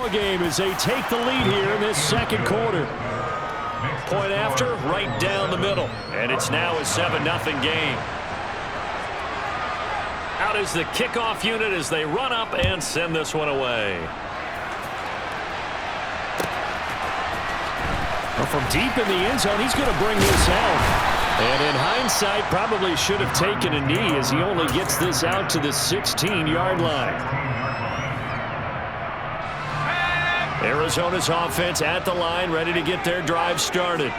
Game as they take the lead here in this second quarter. Point after, right down the middle. And it's now a 7-0 game. Out is the kickoff unit as they run up and send this one away. Well, from deep in the end zone, he's going to bring this out. And in hindsight, probably should have taken a knee as he only gets this out to the 16-yard line. Arizona's offense at the line, ready to get their drive started.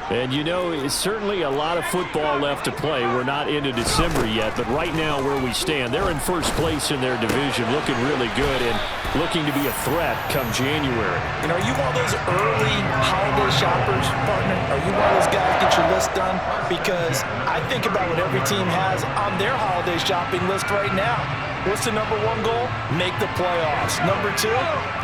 And, you know, it's certainly a lot of football left to play. We're not into December yet, but right now where we stand, they're in first place in their division, looking really good and looking to be a threat come January. And are you one of those early holiday shoppers, partner? Are you one of those guys get your list done? Because I think about what every team has on their holiday shopping list right now. What's the number one goal? Make the playoffs. Number two,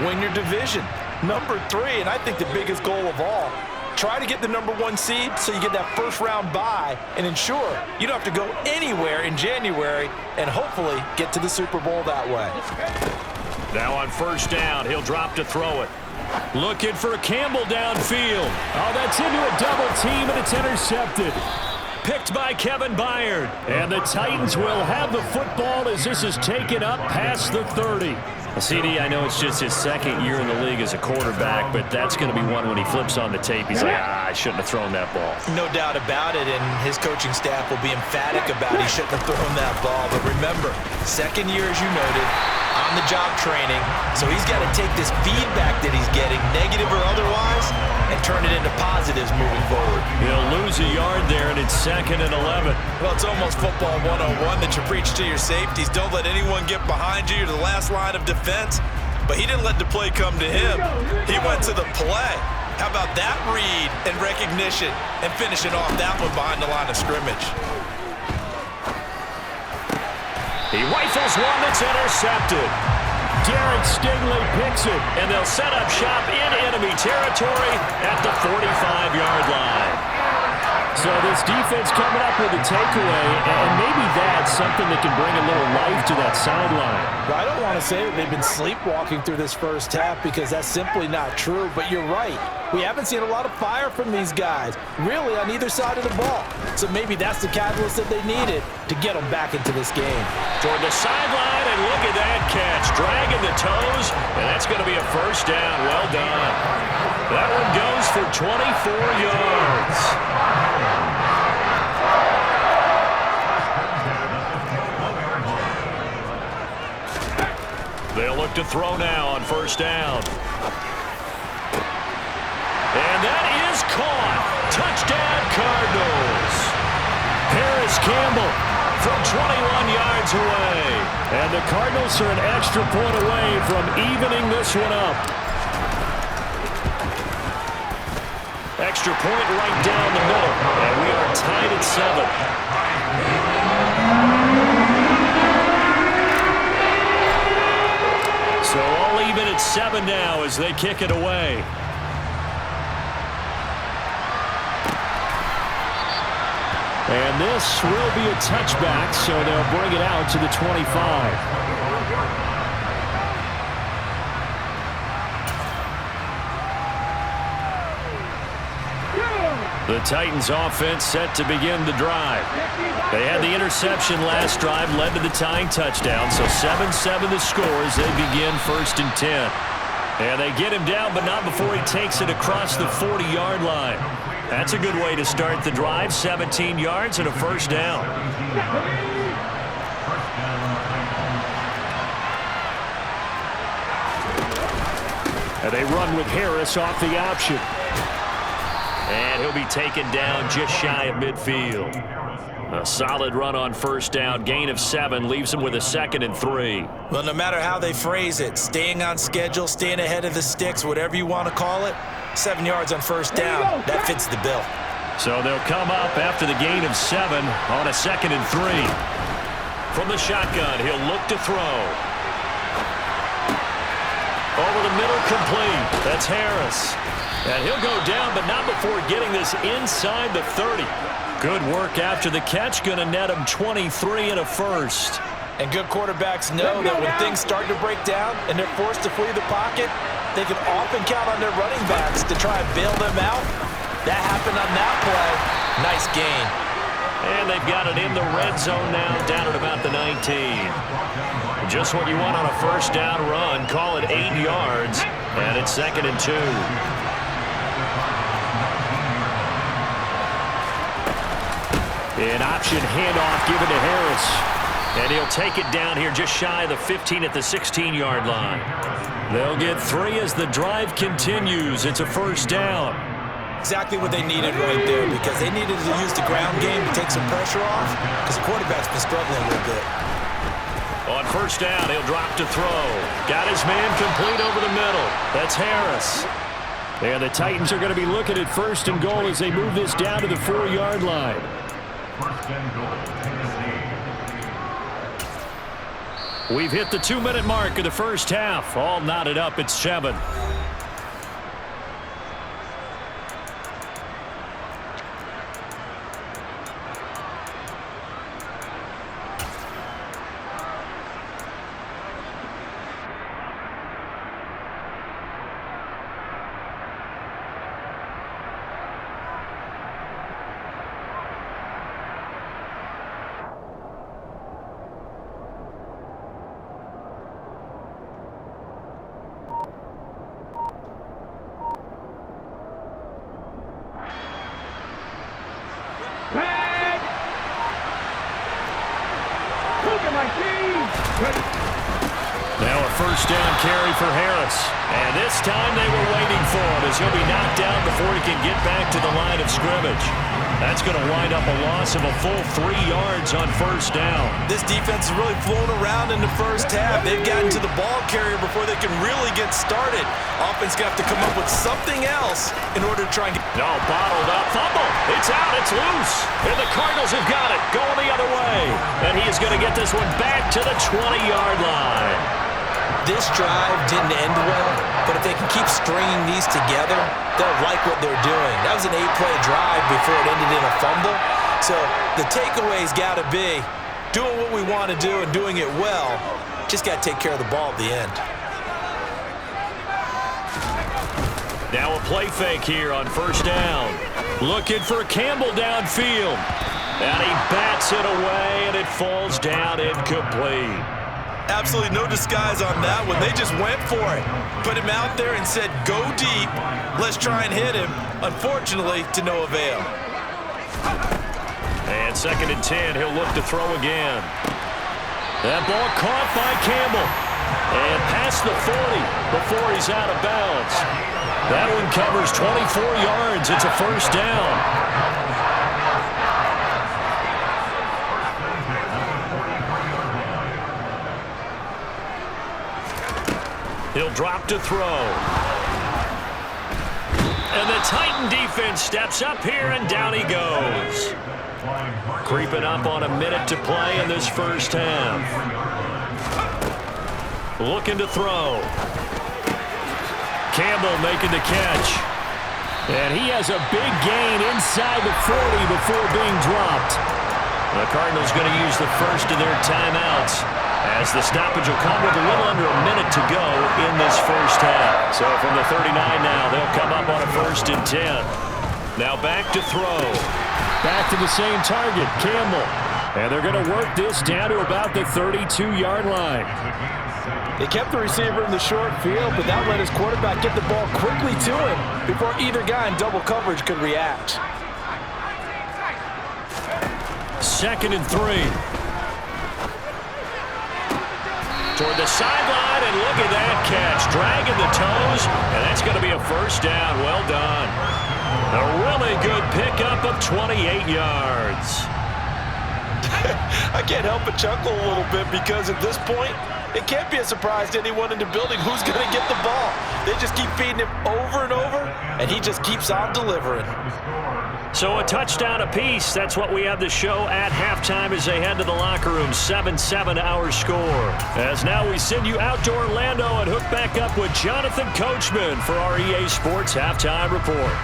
win your division. Number three, and I think the biggest goal of all, try to get the number one seed so you get that first round bye and ensure you don't have to go anywhere in January and hopefully get to the Super Bowl that way. Now on first down, he'll drop to throw it. Looking for Campbell downfield. Oh, that's into a double team and it's intercepted. Picked by Kevin Byard. And the Titans will have the football as this is taken up past the 30. CD, I know it's just his second year in the league as a quarterback, but that's going to be one when he flips on the tape. He's like, I shouldn't have thrown that ball. No doubt about it, and his coaching staff will be emphatic about he shouldn't have thrown that ball. But remember, second year, as you noted, on-the-job training, so he's got to take this feedback that he's getting, negative or otherwise, and turn it into positives moving forward. He'll lose a yard there, and it's 2nd and 11. Well, it's almost football 101 that you preach to your safeties. Don't let anyone get behind you to the last line of defense. But he didn't let the play come to him. He went to the play. How about that read and recognition and finishing off that one behind the line of scrimmage? He rifles one that's intercepted. Derek Stingley picks it, and they'll set up shop in enemy territory at the 45-yard line. So this defense coming up with a takeaway, and maybe that's something that can bring a little life to that sideline. Well, I don't want to say that they've been sleepwalking through this first half because that's simply not true, but you're right. We haven't seen a lot of fire from these guys, really on either side of the ball. So maybe that's the catalyst that they needed to get them back into this game. Toward the sideline, and look at that catch. Dragging the toes, and that's going to be a first down. Well done. That one goes for 24 yards. They'll look to throw now on first down. And that is caught. Touchdown, Cardinals. Harris Campbell from 21 yards away. And the Cardinals are an extra point away from evening this one up. Extra point right down the middle. And we are tied at 7. So all even at 7 now as they kick it away. And this will be a touchback, so they'll bring it out to the 25. The Titans offense set to begin the drive. They had the interception last drive, led to the tying touchdown, so 7-7 the score as they begin 1st and 10. And they get him down, but not before he takes it across the 40-yard line. That's a good way to start the drive, 17 yards and a first down. And they run with Harris off the option. And he'll be taken down just shy of midfield. A solid run on first down. Gain of 7 leaves him with a 2nd and 3. Well, no matter how they phrase it, staying on schedule, staying ahead of the sticks, whatever you want to call it, 7 yards on first down, that fits the bill. So they'll come up after the gain of 7 on a 2nd and 3. From the shotgun, he'll look to throw. Over the middle, complete. That's Harris. And he'll go down, but not before getting this inside the 30. Good work after the catch. Going to net him 23 and a first. And good quarterbacks know that when things start to break down and they're forced to flee the pocket, they can often count on their running backs to try and bail them out. That happened on that play. Nice gain. And they've got it in the red zone now, down at about the 19. Just what you want on a first down run. Call it 8 yards, and it's 2nd and 2. An option handoff given to Harris. And he'll take it down here just shy of the 15 at the 16-yard line. They'll get 3 as the drive continues. It's a first down. Exactly what they needed right there, because they needed to use the ground game to take some pressure off, because the quarterback's been struggling a little bit. On first down, he'll drop to throw. Got his man complete over the middle. That's Harris. And the Titans are going to be looking at 1st and goal as they move this down to the 4-yard line. 1st and goal. We've hit the 2-minute mark of the first half. All knotted up at 7. Now a first down carry for Harris. And this time they were waiting for him as he'll be knocked down before he can get back to the line of scrimmage. That's going to wind up a loss of a full 3 yards on first down. This defense is really flown around in the first half. They've gotten to the ball carrier before they can really get started. Offense going to have to come up with something else in order to try and get... No, bottled up. Fumble. It's out. It's loose. And the Cardinals have got it. Going the other way. And he is going to get this one back to the 20-yard line. This drive didn't end well, but if they can keep stringing these together, they'll like what they're doing. That was an 8-play drive before it ended in a fumble. So the takeaway's got to be doing what we want to do and doing it well. Just got to take care of the ball at the end. Now a play fake here on first down. Looking for Campbell downfield. And he bats it away, and it falls down incomplete. Absolutely no disguise on that one. They just went for it. Put him out there and said, go deep. Let's try and hit him. Unfortunately, to no avail. And 2nd and 10, he'll look to throw again. That ball caught by Campbell. And past the 40 before he's out of bounds. That one covers 24 yards. It's a first down. He'll drop to throw. And the Titan defense steps up here, and down he goes. Creeping up on a minute to play in this first half. Looking to throw. Campbell making the catch. And he has a big gain inside the 40 before being dropped. The Cardinals going to use the first of their timeouts, as the stoppage will come with a little under a minute to go in this first half. So from the 39 now, they'll come up on a 1st and 10. Now back to throw. Back to the same target, Campbell. And they're going to work this down to about the 32-yard line. They kept the receiver in the short field, but that let his quarterback get the ball quickly to him before either guy in double coverage could react. 2nd and 3. Toward the sideline, and look at that catch. Dragging the toes, and that's going to be a first down. Well done. A really good pickup of 28 yards. I can't help but chuckle a little bit, because at this point, it can't be a surprise to anyone in the building who's going to get the ball. They just keep feeding him over and over, and he just keeps on delivering. So a touchdown apiece. That's what we have to show at halftime as they head to the locker room. 7-7 our score. As now we send you out to Orlando and hook back up with Jonathan Coachman for our EA Sports Halftime Report.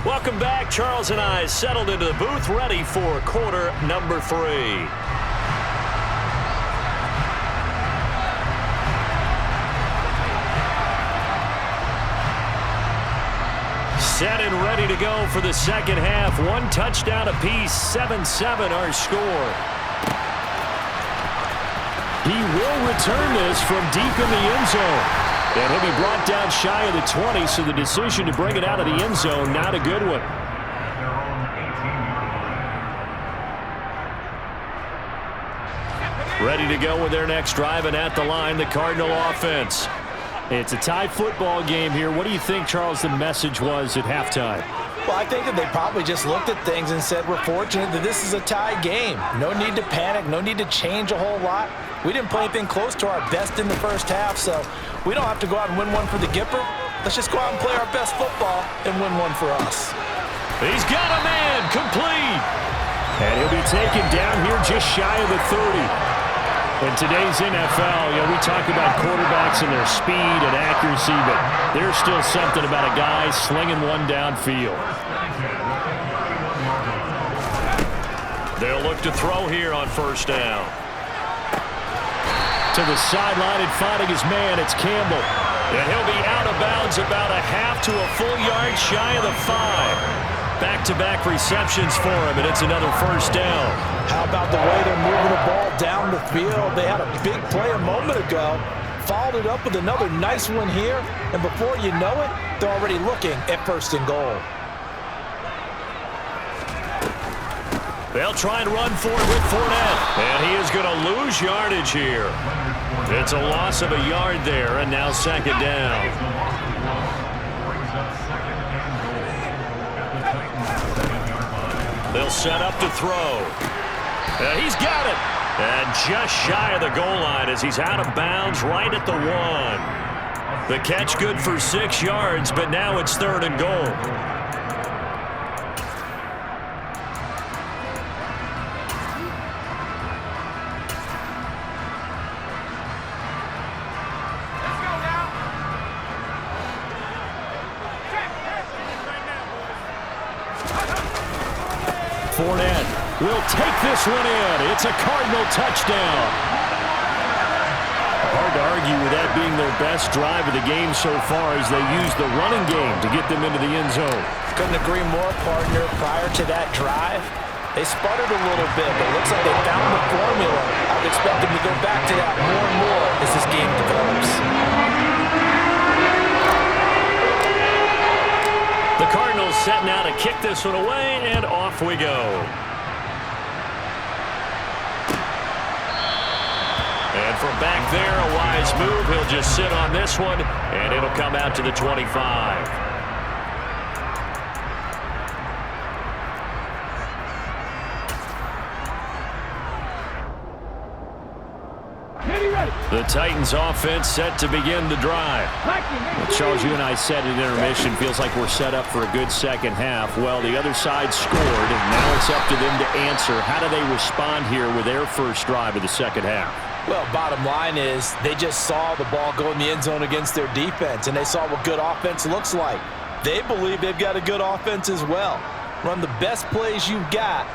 Welcome Welcome back. Charles and I settled into the booth, ready for quarter number 3. Set and ready to go for the second half. 1 touchdown apiece, 7-7 our score. He will return this from deep in the end zone. And he'll be brought down shy of the 20, so the decision to bring it out of the end zone, not a good one. Ready to go with their next drive, and at the line, the Cardinal offense. It's a tie football game here. What do you think, Charles, the message was at halftime? Well, I think that they probably just looked at things and said, we're fortunate that this is a tie game. No need to panic, no need to change a whole lot. We didn't play anything close to our best in the first half, so we don't have to go out and win one for the Gipper. Let's just go out and play our best football and win one for us. He's got a man, complete. And he'll be taken down here just shy of the 30. In today's NFL, we talk about quarterbacks and their speed and accuracy, but there's still something about a guy slinging one downfield. They'll look to throw here on first down. To the sideline and finding his man, it's Campbell. And he'll be out of bounds about a half to a full yard shy of the 5. Back-to-back receptions for him, and it's another first down. How about the way they're moving the ball down the field? They had a big play a moment ago, followed it up with another nice one here, and before you know it, they're already looking at first and goal. They'll try and run for it with Fournette, and he is going to lose yardage here. It's a loss of a yard there, and now second down. They'll set up to throw. He's got it. And just shy of the goal line as he's out of bounds right at the 1. The catch good for 6 yards, but now it's third and goal. Fournette will take this one in. It's a Cardinal touchdown. Hard to argue with that being their best drive of the game so far as they use the running game to get them into the end zone. Couldn't agree more, partner. Prior to that drive, they sputtered a little bit, but it looks like they found the formula. I would expect them to go back to that more and more as this game develops. The Cardinals setting out to kick this one away, and off we go. And from back there, a wise move. He'll just sit on this one, and it'll come out to the 25. The Titans offense set to begin the drive. Well, Charles, you and I said at intermission, feels like we're set up for a good second half. Well, the other side scored, and now it's up to them to answer. How do they respond here with their first drive of the second half? Well, bottom line is they just saw the ball go in the end zone against their defense, and they saw what good offense looks like. They believe they've got a good offense as well. Run the best plays you've got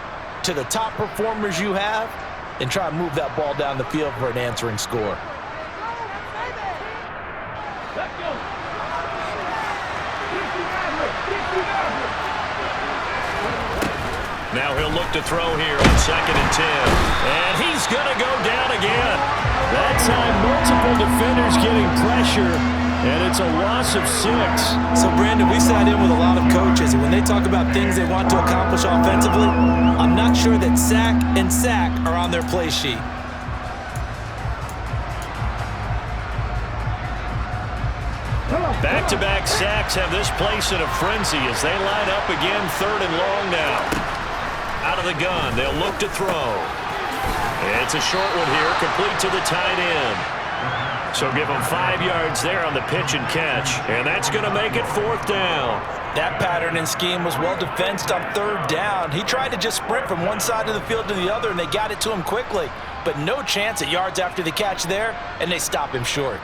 to the top performers you have, and try and move that ball down the field for an answering score. Now he'll look to throw here on 2nd and 10. And he's going to go down again. That time, multiple defenders getting pressure, and it's a loss of 6. So, Brandon, we sat in with a lot of coaches, and when they talk about things they want to accomplish offensively, I'm not sure that sack and sack are on their play sheet. Back-to-back sacks have this place in a frenzy as they line up again, 3rd and long now. Out of the gun, they'll look to throw. It's a short one here, complete to the tight end. So give them 5 yards there on the pitch and catch, and that's going to make it 4th down. That pattern and scheme was well defensed on 3rd down. He tried to just sprint from one side of the field to the other, and they got it to him quickly. But no chance at yards after the catch there, and they stop him short.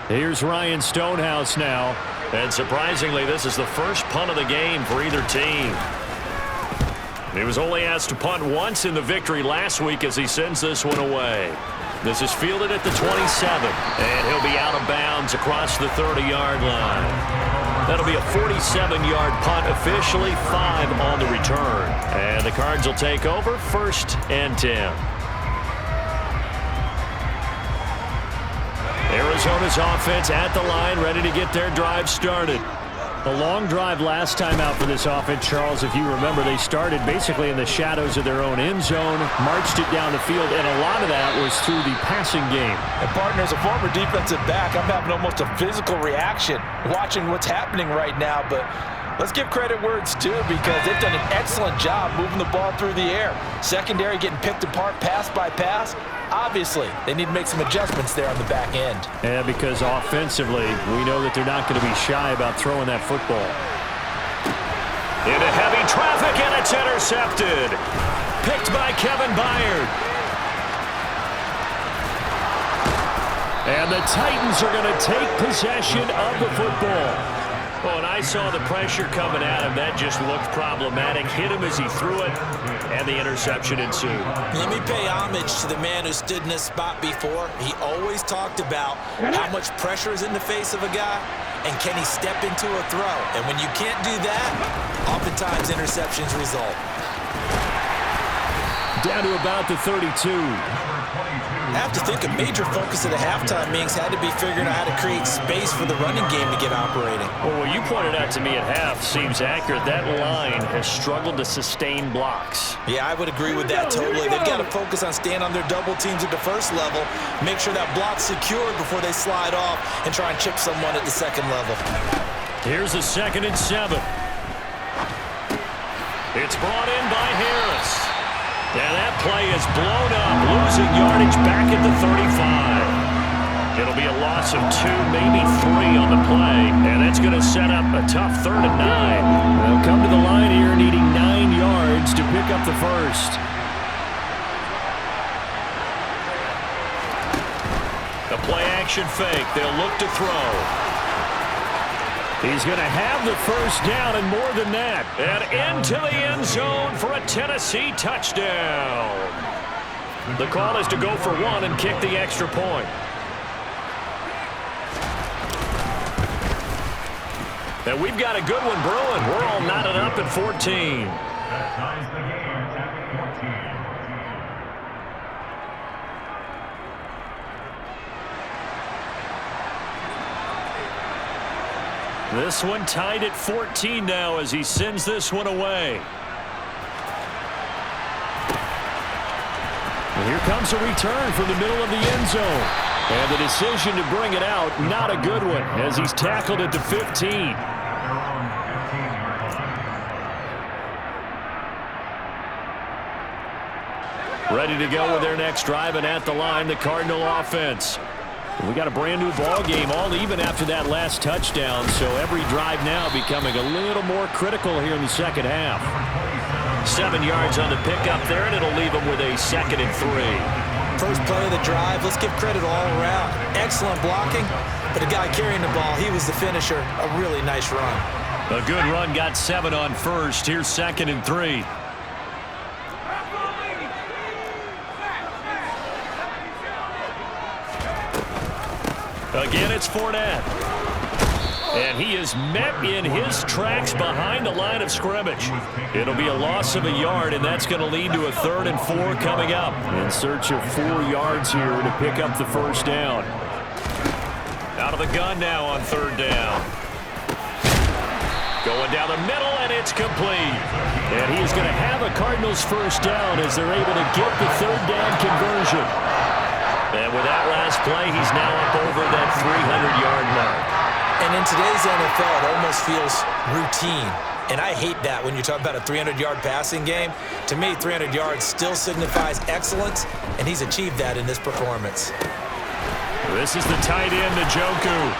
Here's Ryan Stonehouse now. And surprisingly, this is the first punt of the game for either team. He was only asked to punt once in the victory last week as he sends this one away. This is fielded at the 27, and he'll be out of bounds across the 30-yard line. That'll be a 47-yard punt, officially 5 on the return. And the Cards will take over, 1st and 10. Arizona's offense at the line, ready to get their drive started. A long drive last time out for this offense, Charles. If you remember, they started basically in the shadows of their own end zone, marched it down the field, and a lot of that was through the passing game. And partner, as a former defensive back, I'm having almost a physical reaction watching what's happening right now. But let's give credit where it's due, because they've done an excellent job moving the ball through the air. Secondary getting picked apart pass by pass. Obviously, they need to make some adjustments there on the back end. Yeah, because offensively, we know that they're not going to be shy about throwing that football. Into heavy traffic, and it's intercepted. Picked by Kevin Byard. And the Titans are going to take possession of the football. Oh, and I saw the pressure coming at him. That just looked problematic. Hit him as he threw it, and the interception ensued. Let me pay homage to the man who stood in this spot before. He always talked about how much pressure is in the face of a guy, and can he step into a throw. And when you can't do that, oftentimes interceptions result. Down to about the 32. I have to think a major focus of the halftime meetings had to be figuring out how to create space for the running game to get operating. Well, what you pointed out to me at half seems accurate. That line has struggled to sustain blocks. Yeah, I would agree with that totally. They've got to focus on staying on their double teams at the first level, make sure that block's secured before they slide off and try and chip someone at the second level. Here's the 2nd and 7. It's brought in by Harris. And that play is blown up, losing yardage back at the 35. It'll be a loss of 2, maybe 3 on the play, and that's going to set up a tough 3rd and 9. They'll come to the line here needing 9 yards to pick up the first. A play-action fake. They'll look to throw. He's going to have the first down and more than that. And into the end zone for a Tennessee touchdown. The call is to go for 1 and kick the extra point. And we've got a good one brewing. We're all knotted up at 14. This one tied at 14 now as he sends this one away. And here comes a return from the middle of the end zone. And the decision to bring it out, not a good one, as he's tackled at the 15. Ready to go with their next drive, and at the line, the Cardinal offense. We got a brand new ball game, all even after that last touchdown, so every drive now becoming a little more critical here in the second half. 7 yards on the pickup there, and it'll leave them with a 2nd and 3. First play of the drive, let's give credit all around. Excellent blocking, but the guy carrying the ball, he was the finisher. A really nice run. A good run, got 7 on first. Here's 2nd and 3. Again, it's Fournette. And he is met in his tracks behind the line of scrimmage. It'll be a loss of a yard, and that's going to lead to a 3rd and 4 coming up. In search of 4 yards here to pick up the first down. Out of the gun now on 3rd down. Going down the middle, and it's complete. And he is going to have a Cardinals first down as they're able to get the 3rd down conversion. And with that last play, he's now up over that 300-yard mark. And in today's NFL, it almost feels routine. And I hate that when you talk about a 300-yard passing game. To me, 300 yards still signifies excellence, and he's achieved that in this performance. This is the tight end, Njoku.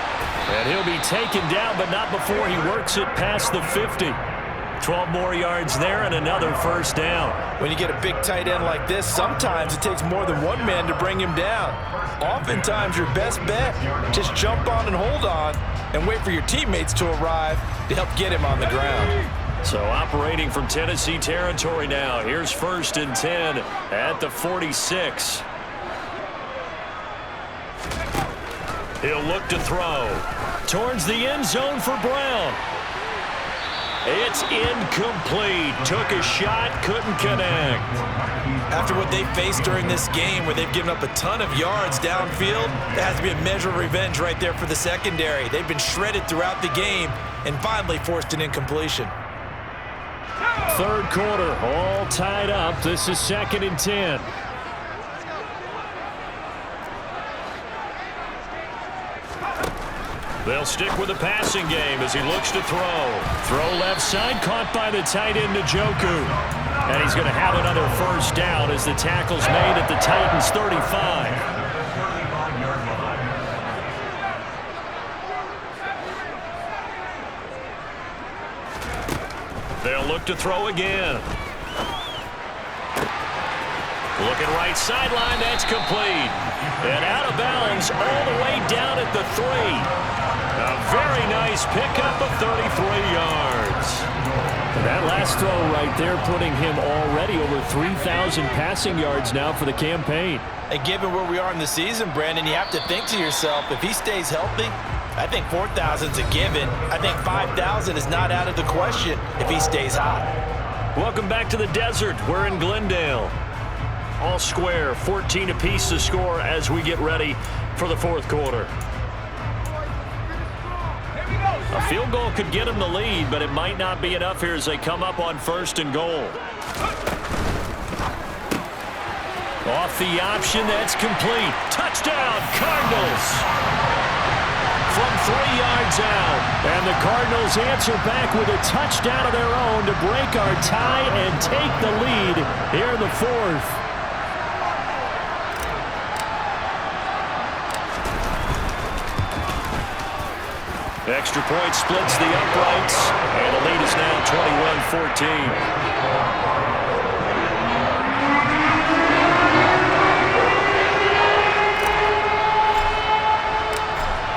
And he'll be taken down, but not before he works it past the 50. 12 more yards there and another first down. When you get a big tight end like this, sometimes it takes more than one man to bring him down. Oftentimes, your best bet, just jump on and hold on and wait for your teammates to arrive to help get him on the ground. So operating from Tennessee territory now. Here's 1st and 10 at the 46. He'll look to throw. Towards the end zone for Brown. It's incomplete. Took a shot, couldn't connect. After what they faced during this game where they've given up a ton of yards downfield, there has to be a measure of revenge right there for the secondary. They've been shredded throughout the game and finally forced an incompletion. 3rd quarter, all tied up. This is 2nd and 10. They'll stick with the passing game as he looks to throw. Throw left side, caught by the tight end, Njoku. And he's going to have another first down as the tackle's made at the Titans' 35. They'll look to throw again. Looking right sideline, that's complete. And out of bounds all the way down at the 3. A very nice pickup of 33 yards. That last throw right there putting him already over 3,000 passing yards now for the campaign. And given where we are in the season, Brandon, you have to think to yourself, if he stays healthy, I think 4,000's a given. I think 5,000 is not out of the question if he stays hot. Welcome back to the desert. We're in Glendale. All square, 14 apiece to score as we get ready for the 4th quarter. A field goal could get them the lead, but it might not be enough here as they come up on 1st and goal. Off the option, that's complete. Touchdown, Cardinals! From 3 yards out. And the Cardinals answer back with a touchdown of their own to break our tie and take the lead here in the 4th. Extra point splits the uprights, and the lead is now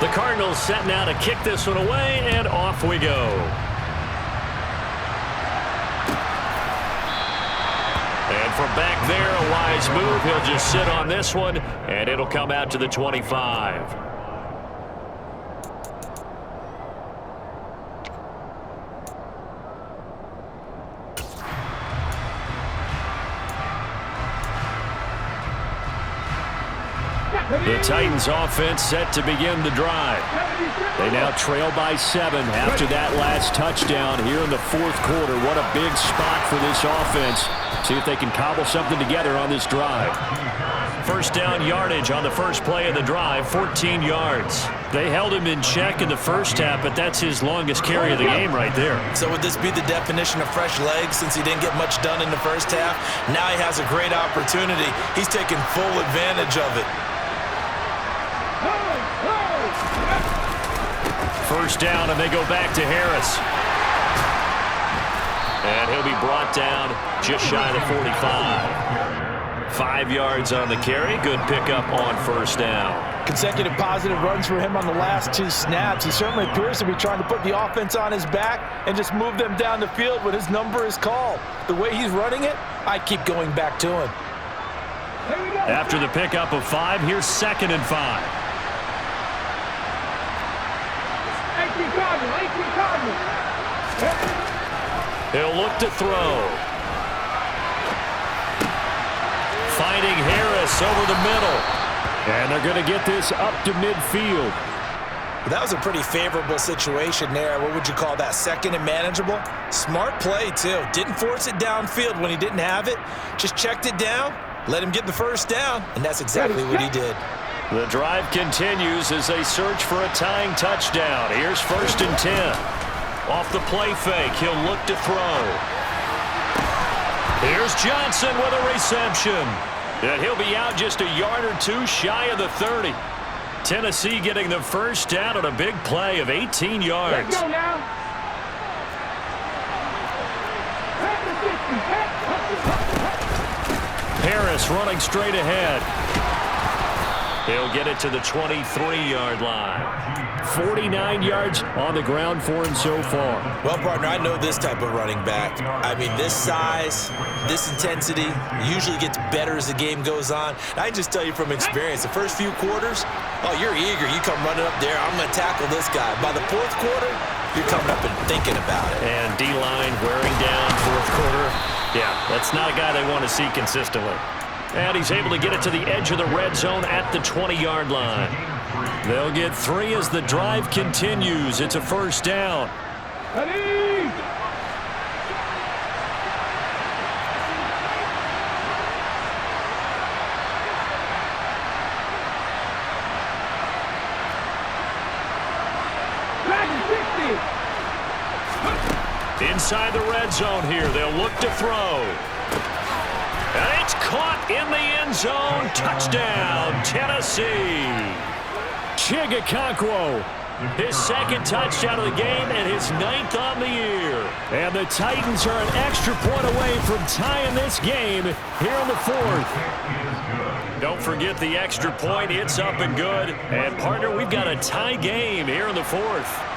21-14. The Cardinals set now to kick this one away, and off we go. And from back there, a wise move. He'll just sit on this one, and it'll come out to the 25. The Titans offense set to begin the drive. They now trail by 7 after that last touchdown here in the 4th quarter. What a big spot for this offense. See if they can cobble something together on this drive. First down yardage on the first play of the drive, 14 yards. They held him in check in the first half, but that's his longest carry of the game right there. So would this be the definition of fresh legs since he didn't get much done in the first half? Now he has a great opportunity. He's taking full advantage of it. First down, and they go back to Harris. And he'll be brought down just shy of the 45. 5 yards on the carry. Good pickup on first down. Consecutive positive runs for him on the last 2 snaps. He certainly appears to be trying to put the offense on his back and just move them down the field when his number is called. The way he's running it, I keep going back to him. After the pickup of 5, here's 2nd and 5. He'll look to throw. Finding Harris over the middle. And they're going to get this up to midfield. That was a pretty favorable situation there. What would you call that? 2nd and manageable? Smart play, too. Didn't force it downfield when he didn't have it. Just checked it down, let him get the first down, and that's exactly what he did. The drive continues as they search for a tying touchdown. Here's 1st and 10. Off the play fake, he'll look to throw. Here's Johnson with a reception. And he'll be out just a yard or 2 shy of the 30. Tennessee getting the first down on a big play of 18 yards. Let's go now. Harris running straight ahead. He'll get it to the 23-yard line. 49 yards on the ground for him so far. Well, partner, I know this type of running back. I mean, this size, this intensity usually gets better as the game goes on. I can just tell you from experience, the first few quarters, oh, you're eager. You come running up there, I'm going to tackle this guy. By the fourth quarter, you're coming up and thinking about it. And D-line wearing down fourth quarter. Yeah, that's not a guy they want to see consistently. And he's able to get it to the edge of the red zone at the 20-yard line. They'll get 3 as the drive continues. It's a first down. Inside the red zone here. They'll look to throw. And it's caught in the end zone. Touchdown, Tennessee. Chigakonkwo, his second touchdown of the game and his 9th on the year. And the Titans are an extra point away from tying this game here in the 4th. Don't forget the extra point. It's up and good. And, partner, we've got a tie game here in the 4th.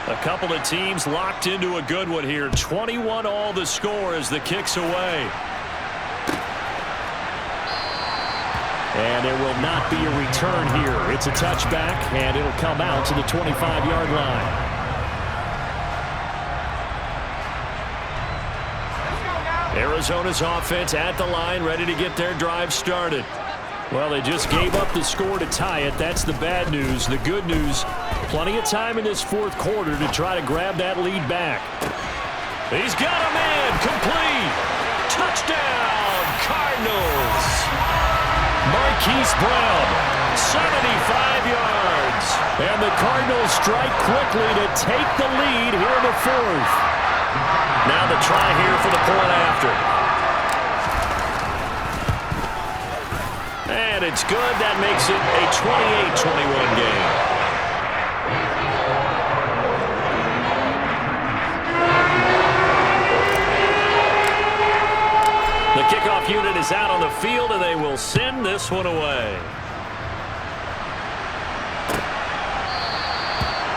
A couple of teams locked into a good one here. 21 all the score as the kick's away. And there will not be a return here. It's a touchback, and it'll come out to the 25-yard line. Arizona's offense at the line, ready to get their drive started. Well, they just gave up the score to tie it. That's the bad news. The good news, plenty of time in this fourth quarter to try to grab that lead back. He's got a man, complete. Touchdown, Cardinals. Marquise Brown, 75 yards. And the Cardinals strike quickly to take the lead here in the 4th. Now the try here for the point after. And it's good. That makes it a 28-21 game. The kickoff unit is out on the field, and they will send this one away.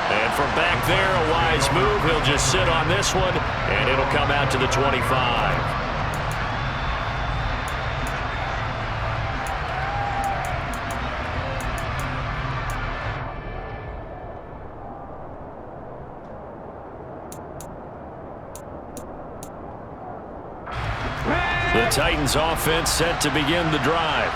And from back there, a wise move. He'll just sit on this one, and it'll come out to the 25. The Titans offense set to begin the drive.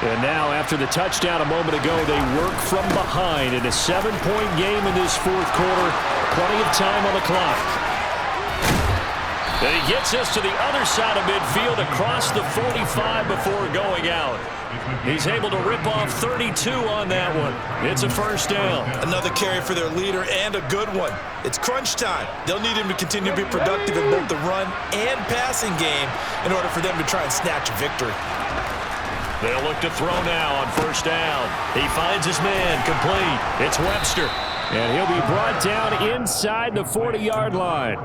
And now after the touchdown a moment ago, they work from behind in a 7-point game in this fourth quarter. Plenty of time on the clock. And he gets us to the other side of midfield across the 45 before going out. He's able to rip off 32 on that one. It's a first down. Another carry for their leader and a good one. It's crunch time. They'll need him to continue to be productive in both the run and passing game in order for them to try and snatch a victory. They'll look to throw now on first down. He finds his man, complete. It's Webster. And he'll be brought down inside the 40-yard line.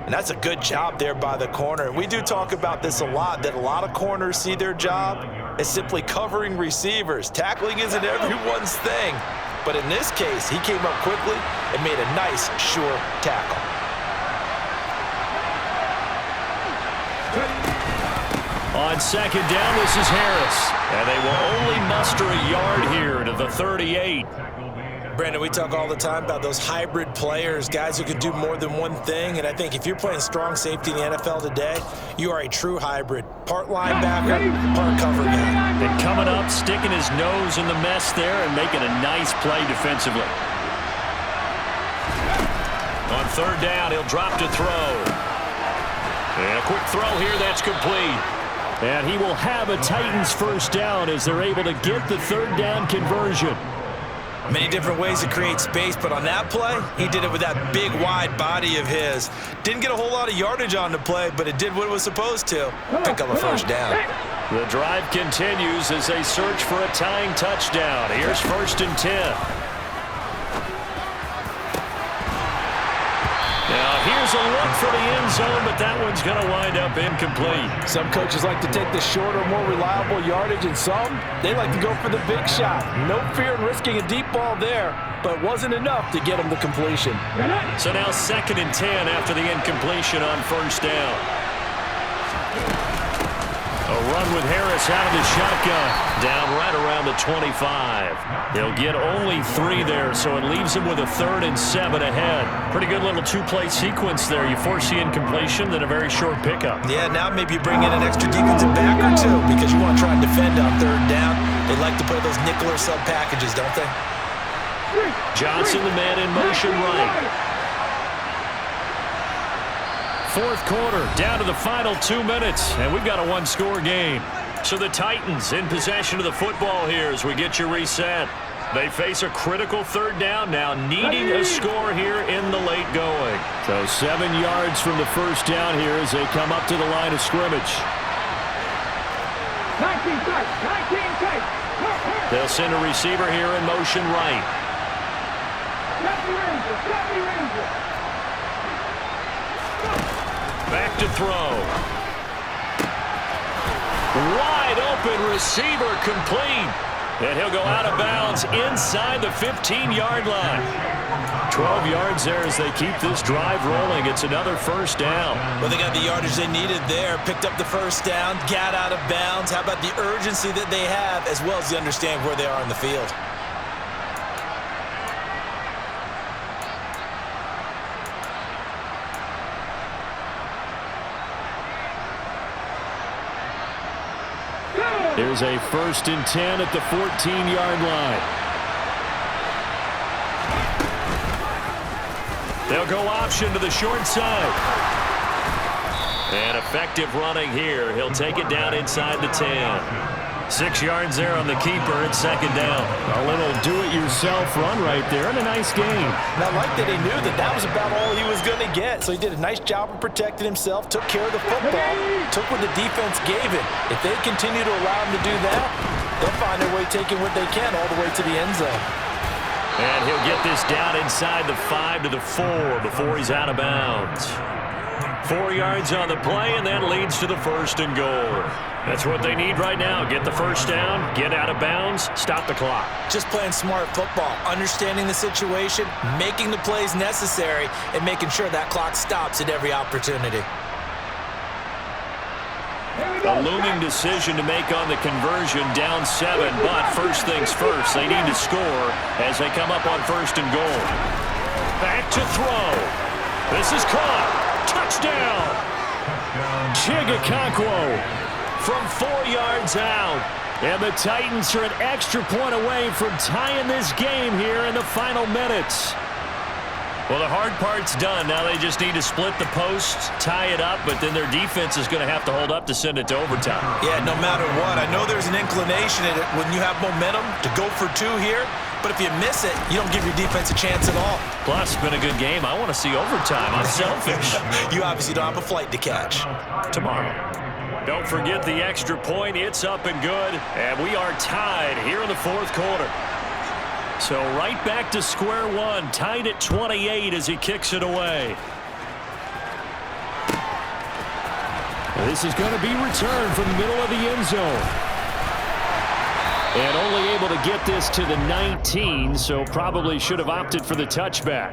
And that's a good job there by the corner. We do talk about this a lot, that a lot of corners see their job as simply covering receivers. Tackling isn't everyone's thing. But in this case, he came up quickly and made a nice, sure tackle. On second down, this is Harris. And they will only muster a yard here to the 38. Brandon, we talk all the time about those hybrid players, guys who can do more than one thing. And I think if you're playing strong safety in the NFL today, you are a true hybrid. Part linebacker, part cover guy. And coming up, sticking his nose in the mess there and making a nice play defensively. On third down, he'll drop to throw. And a quick throw here, that's complete. And he will have a Titans first down as they're able to get the third down conversion. Many different ways to create space, but on that play, he did it with that big, wide body of his. Didn't get a whole lot of yardage on the play, but it did what it was supposed to. Pick up a first down. The drive continues as they search for a tying touchdown. Here's 1st and 10. Now here's Here's a look for the end zone, but that one's going to wind up incomplete. Some coaches like to take the shorter, more reliable yardage, and some, they like to go for the big shot. No fear in risking a deep ball there, but it wasn't enough to get him the completion. So now 2nd and 10 after the incompletion on first down. A run with Harris out of the shotgun. Down right around the 25. He'll get only 3 there, so it leaves him with a 3rd and 7 ahead. Pretty good little 2-play sequence there. You force the incompletion, then a very short pickup. Yeah, now maybe you bring in an extra defensive back or two because you want to try and defend on 3rd down. They like to play those nickel or sub packages, don't they? Johnson, the man in motion right. 4th quarter, down to the final 2 minutes, and we've got a 1-score game. So the Titans in possession of the football here as we get you reset. They face a critical 3rd down now, needing a score here in the late going. So 7 yards from the first down here as they come up to the line of scrimmage. 19 tight. They'll send a receiver here in motion right. Back to throw. Wide open receiver complete. And he'll go out of bounds inside the 15-yard line. 12 yards there as they keep this drive rolling. It's another first down. Well, they got the yardage they needed there. Picked up the first down, got out of bounds. How about the urgency that they have as well as they understand where they are in the field? Here's a 1st and 10 at the 14-yard line. They'll go option to the short side. And effective running here. He'll take it down inside the 10. 6 yards there on the keeper at 2nd down. A little do-it-yourself run right there and a nice game. And I like that he knew that that was about all he was going to get. So he did a nice job of protecting himself, took care of the football, took what the defense gave him. If they continue to allow him to do that, they'll find their way taking what they can all the way to the end zone. And he'll get this down inside the 5 to the 4 before he's out of bounds. 4 yards on the play, and that leads to the 1st and goal. That's what they need right now. Get the first down, get out of bounds, stop the clock. Just playing smart football, understanding the situation, making the plays necessary, and making sure that clock stops at every opportunity. A looming decision to make on the conversion, down 7, but first things first, they need to score as they come up on 1st and goal. Back to throw. This is caught. Touchdown! Chigakakwo from 4 yards out. And the Titans are an extra point away from tying this game here in the final minutes. Well, the hard part's done. Now they just need to split the posts, tie it up, but then their defense is going to have to hold up to send it to overtime. Yeah, no matter what. I know there's an inclination in it when you have momentum to go for 2 here, but if you miss it, you don't give your defense a chance at all. Plus, it's been a good game. I want to see overtime. I'm selfish. You obviously don't have a flight to catch. Tomorrow. Don't forget the extra point. It's up and good, and we are tied here in the 4th quarter. So right back to square one, tied at 28 as he kicks it away. This is going to be returned from the middle of the end zone. And only able to get this to the 19, so probably should have opted for the touchback.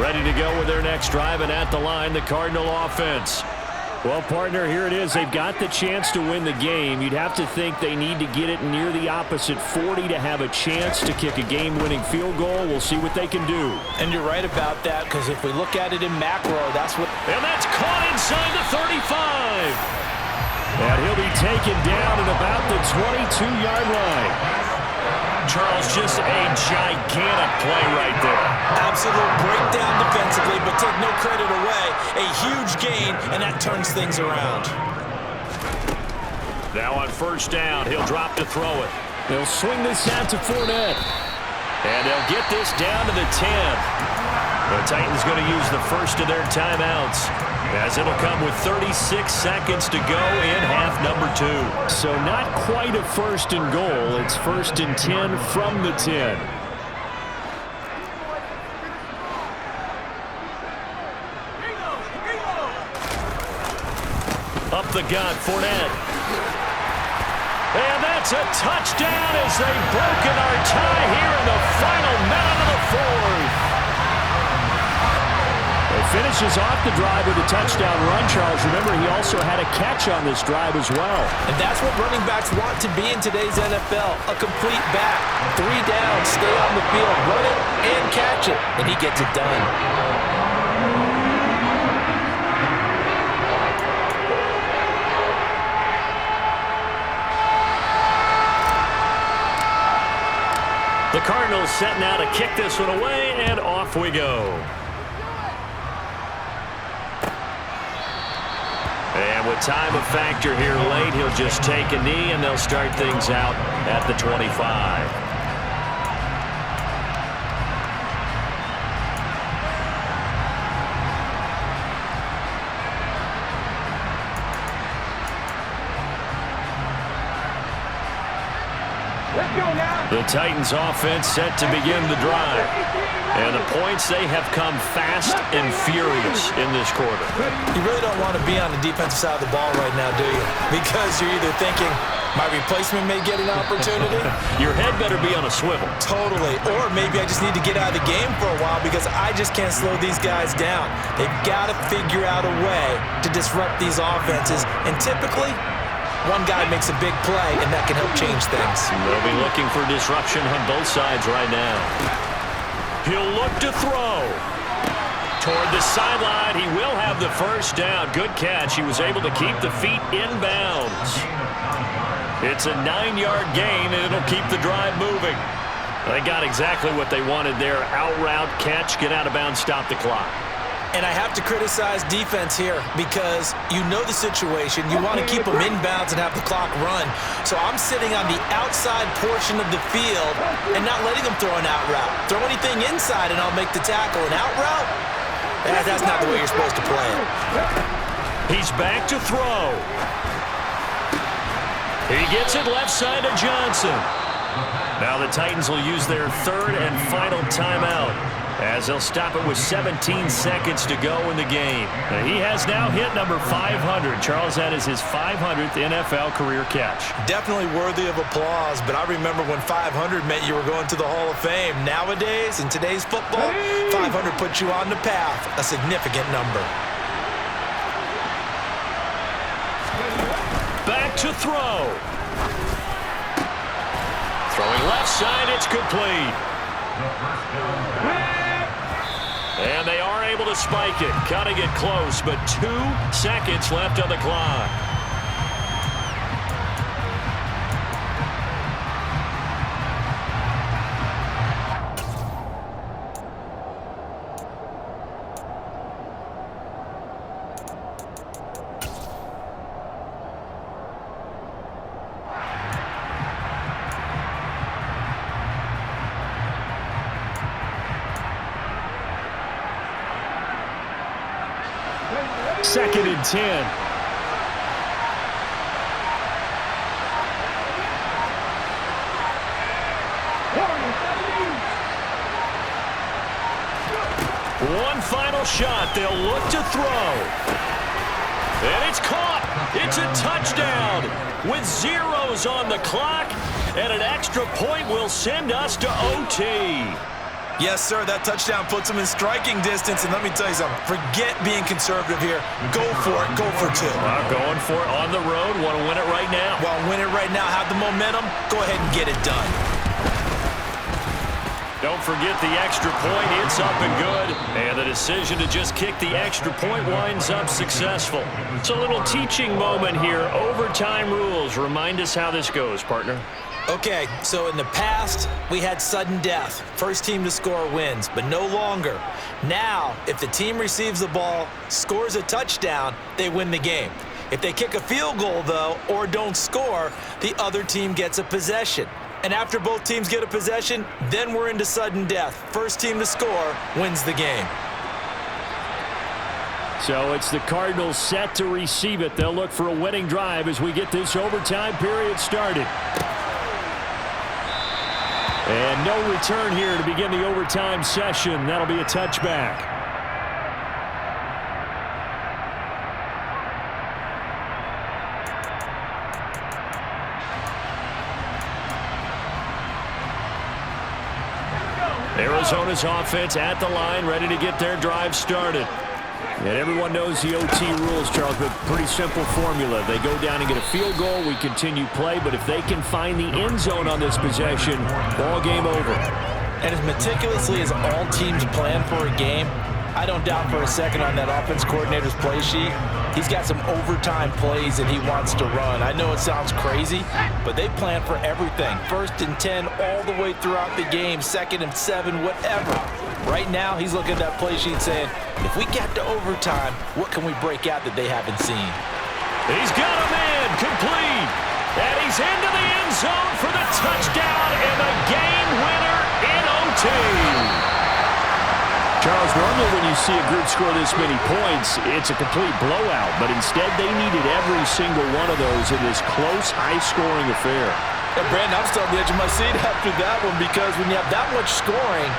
Ready to go with their next drive, and at the line, the Cardinal offense. Well, partner, here it is. They've got the chance to win the game. You'd have to think they need to get it near the opposite 40 to have a chance to kick a game-winning field goal. We'll see what they can do. And you're right about that, because if we look at it in macro, that's what... And that's caught inside the 35. And he'll be taken down at about the 22-yard line. Charles, just a gigantic play right there. Absolute breakdown defensively, but take no credit away. A huge gain, and that turns things around. Now on first down, he'll drop to throw it. They'll swing this out to Fournette. And they'll get this down to the 10. The Titans going to use the first of their timeouts. as it'll come with 36 seconds to go in half number 2. So not quite a 1st and goal. It's 1st and 10 from the 10. Up the gut, Fournette. And that's a touchdown as they've broken our tie here in the final minute of the 4th. He finishes off the drive with a touchdown run, Charles. Remember, he also had a catch on this drive as well. And that's what running backs want to be in today's NFL, a complete back. 3 down, stay on the field, run it, and catch it. And he gets it done. The Cardinals set now to kick this one away, and off we go. And with time a factor here late, he'll just take a knee, and they'll start things out at the 25. The Titans offense set to begin the drive. And the points, they have come fast and furious in this quarter. You really don't want to be on the defensive side of the ball right now, do you? Because you're either thinking, my replacement may get an opportunity. Your head better be on a swivel. Totally. Or maybe I just need to get out of the game for a while because I just can't slow these guys down. They've got to figure out a way to disrupt these offenses. And typically, one guy makes a big play, and that can help change things. They'll be looking for disruption on both sides right now. He'll look to throw. Toward the sideline, he will have the first down. Good catch. He was able to keep the feet in bounds. It's a 9-yard gain, and it'll keep the drive moving. They got exactly what they wanted there. Out route, catch, get out of bounds, stop the clock. And I have to criticize defense here because you know the situation. You want to keep them inbounds and have the clock run. So I'm sitting on the outside portion of the field and not letting them throw an out route. Throw anything inside and I'll make the tackle. An out route? That's not the way you're supposed to play it. He's back to throw. He gets it left side of Johnson. Now the Titans will use their 3rd and final timeout, as they'll stop it with 17 seconds to go in the game. He has now hit number 500. Charles, that is his 500th NFL career catch. Definitely worthy of applause, but I remember when 500 meant you were going to the Hall of Fame. Nowadays, in today's football, 500 puts you on the path, a significant number. Back to throw. Throwing left side, it's complete. And they are able to spike it. Cutting it close, but 2 seconds left on the clock. Second and 10. One final shot. They'll look to throw. And it's caught. It's a touchdown with zeros on the clock. And an extra point will send us to OT. Yes, sir, that touchdown puts them in striking distance. And let me tell you something, forget being conservative here. Go for it. Go for 2. Well, going for it on the road. Want to win it right now. Want to win it right now, have the momentum, go ahead and get it done. Don't forget the extra point. It's up and good. And the decision to just kick the extra point winds up successful. It's a little teaching moment here. Overtime rules. Remind us how this goes, partner. Okay, so in the past, we had sudden death. First team to score wins, but no longer. Now, if the team receives the ball, scores a touchdown, they win the game. If they kick a field goal, though, or don't score, the other team gets a possession. And after both teams get a possession, then we're into sudden death. First team to score wins the game. So it's the Cardinals set to receive it. They'll look for a winning drive as we get this overtime period started. And no return here to begin the overtime session. That'll be a touchback. Arizona's offense at the line, ready to get their drive started. And everyone knows the OT rules, Charles, but pretty simple formula. They go down and get a field goal, we continue play, but if they can find the end zone on this possession, ball game over. And as meticulously as all teams plan for a game, I don't doubt for a second on that offense coordinator's play sheet, he's got some overtime plays that he wants to run. I know it sounds crazy, but they plan for everything. 1st and 10 all the way throughout the game, 2nd and 7, whatever. Right now, he's looking at that play sheet saying, if we get to overtime, what can we break out that they haven't seen? He's got him in, complete. And he's into the end zone for the touchdown and the game winner in OT. Charles, normally when you see a group score this many points, it's a complete blowout. But instead, they needed every single one of those in this close, high-scoring affair. Yeah, Brandon, I'm still on the edge of my seat after that one because when you have that much scoring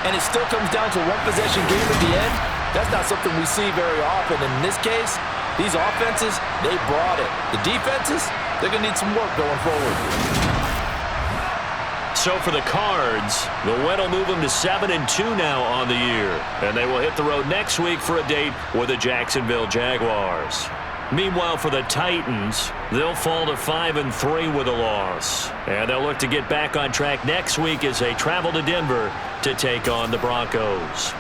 and it still comes down to a one-possession game at the end, that's not something we see very often. And in this case, these offenses, they brought it. The defenses, they're going to need some work going forward. So for the Cards, the win will move them to 7-2 now on the year. And they will hit the road next week for a date with the Jacksonville Jaguars. Meanwhile, for the Titans, they'll fall to 5-3 with a loss. And they'll look to get back on track next week as they travel to Denver to take on the Broncos.